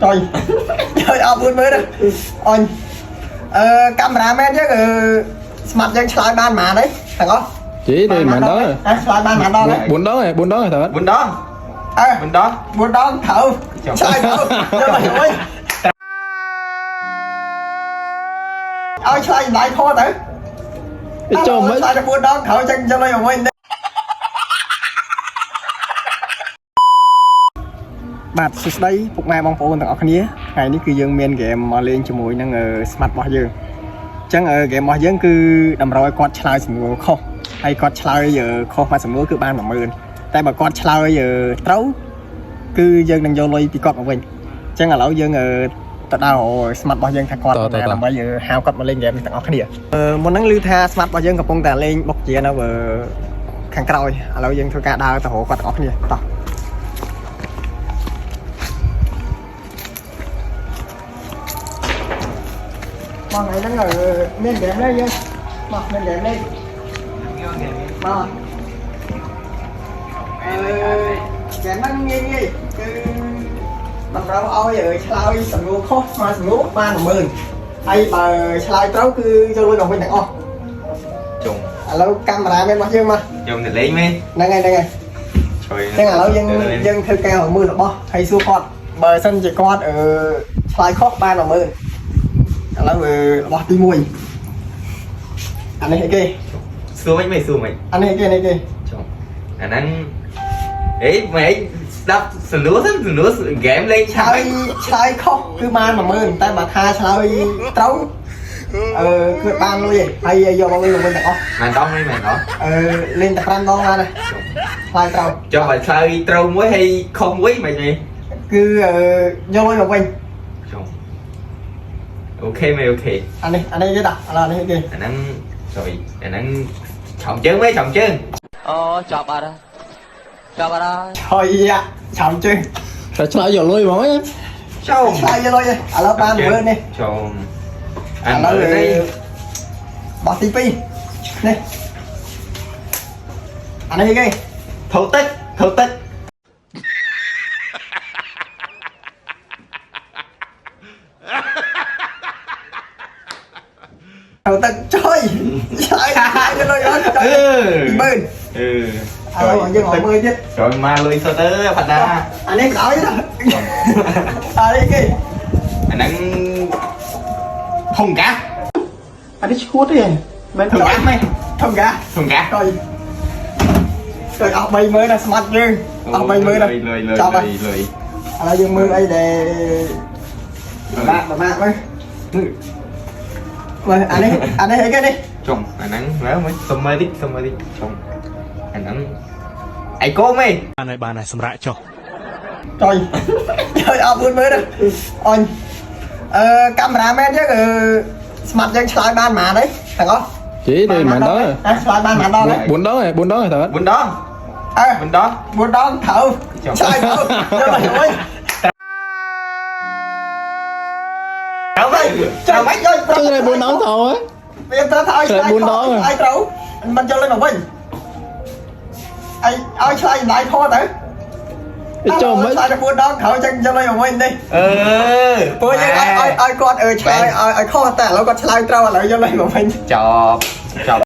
trời trời ao buôn mới đó ôi camera men chứ mặt dân slide ban mà đấy thằng có chỉ đi mà đó rồi slide ban mà đó đấy buồn đó thật buồn đó buôn đó thử slide thử cho mày ơi ôi slide lại kho tử cho mấy slide buôn đó thử chân cho mày ơiបាទសួស្តីពុកម៉ែបងប្អូនទាំងអស់គ្នាថ្ងៃនេះគឺយើងមានហ្គេមមកលេងជាមួយនឹង Smart របស់យើងអញ្ចឹងហ្គេមរបស់យើងគឺតម្រូវឲ្យគាត់ឆ្លើយសំណួរខុសហើយគាត់ឆ្លើយខុសមួយសំណួរគឺបាន 10000 តែបើគាត់ឆ្លើយត្រូវគឺយើងនឹងយកលុយពីគាត់មកវិញអញ្ចឹងឥឡូវយើងទៅដល់ Smart របស់យើងថាគាត់ដើម្បីហៅគាត់មកលេងហ្គេមនេះទាំងអស់គ្នាមុនហ្នឹងឮថា Smart របស់យើងកំពុងតែលេងបុកជានៅខាងក្រោយឥឡូវយើងធ្វើការដើរទៅរកគាត់ទាំងអស់គ្នាតោះបងថ្ងៃហ្នឹងមានហ្គេមនេះយើងមកមានហ្គេមនេះមកហ្គេមហ្នឹងងាយគឺតម្រូវឲ្យឆ្លើយសំណួរខុសមកសំណួរបាន 10000 ហើយបើឆ្លើយត្រូវគឺយកលុយមកវិញទាំងអស់ជុំឥឡូវកាមេរ៉ាមែនរបស់យើងមកខ្ញុំទៅលេងមែនហ្នឹងហើយជួយចឹងឥឡូវយើងធ្វើការមើលរបស់ហើយសួរគាត់បើសិនជាគាត់ឆ្លើយខុសបាន 10000ឥឡូវរបស់ទី1អានេះអីគេសួរមិនសួរមិនអានេះអីគេនេះគេចុះអាហ្នឹងអេម៉េចស្ដាប់សំណួរហ្គេមលេងឆ្លើយខុសគឺបាន 10000 តែបើថាឆ្លើយត្រូវគឺបានលុយហើយយកមកលុយមកវិញទាំងអស់មែនដងមិនមែនដងលេងតែ5ដងបានឆ្លើយត្រូវចុះបើឆ្លើយត្រូវមួយហើយខុសមួយមិនទេគឺយកលុយមកវិញចុះអូខេមែនអូខេអានេះគេដាក់អានេះគេអាហ្នឹងជួយអាហ្នឹងឆោមជើងមែនឆោមជើងអូចាប់អត់ចាប់អត់ហើយឆោមជើងតែឆ្លើយយកលុយហ្មងណាចូលឆ្លើយយកលុយឥឡូវបាន 10000 នេះចូលឥឡូវនេះបោះទី2នេះអានេះគេថោទឹកត្រូវទឹកជួយឆ្លើយយកលុយអត់20000ឥឡូវយើងមកមើលទៀតចូលមកលុយសុទ្ធទៅផាត់ណាអានេះក្រោយណាអានេះគេអាហ្នឹងធំកាអានេះឈួតទេមិនធំកាមែនធំកាជួយអស់30000ណាស្មាត់យើងអស់30000ណាចាប់ហើយលុយឥឡូវយើងមើលអីដែលបាក់មើលអានេះអីគេនេះចុងអាហ្នឹងមើលសុំមើលតិចចុងអាហ្នឹងអីកូមែនបានហើយសម្រាប់ចុះជួយអត់40000ណាអញកាមេរ៉ាមែនchứស្មាត់យើងឆ្លើយបានប៉ុន្មានđấyទាំងអស់chỉ đi mà đó rồiឆ្លើយបានប៉ុន្មានដងđấy 4 ដងហើយ4ដងហើយតើ4ដង4ដងត្រូវឆ្លើយត្រូវយកមកអើយត្រូវហើយចាំមិនយកត្រូវ4ដងទៅវាត្រូវថាឲ្យឆ្លើយ4ដងឲ្យត្រូវមិនយកលុយមកវិញឲ្យឆ្លើយដៃខទៅចូលមិនឆ្លើយតែ4ដងត្រូវចឹងយកលុយមកវិញនេះព្រោះយើងឲ្យគាត់ឆ្លើយឲ្យខុសតែឥឡូវគាត់ឆ្លើយត្រូវឥឡូវយកលុយមកវិញចប់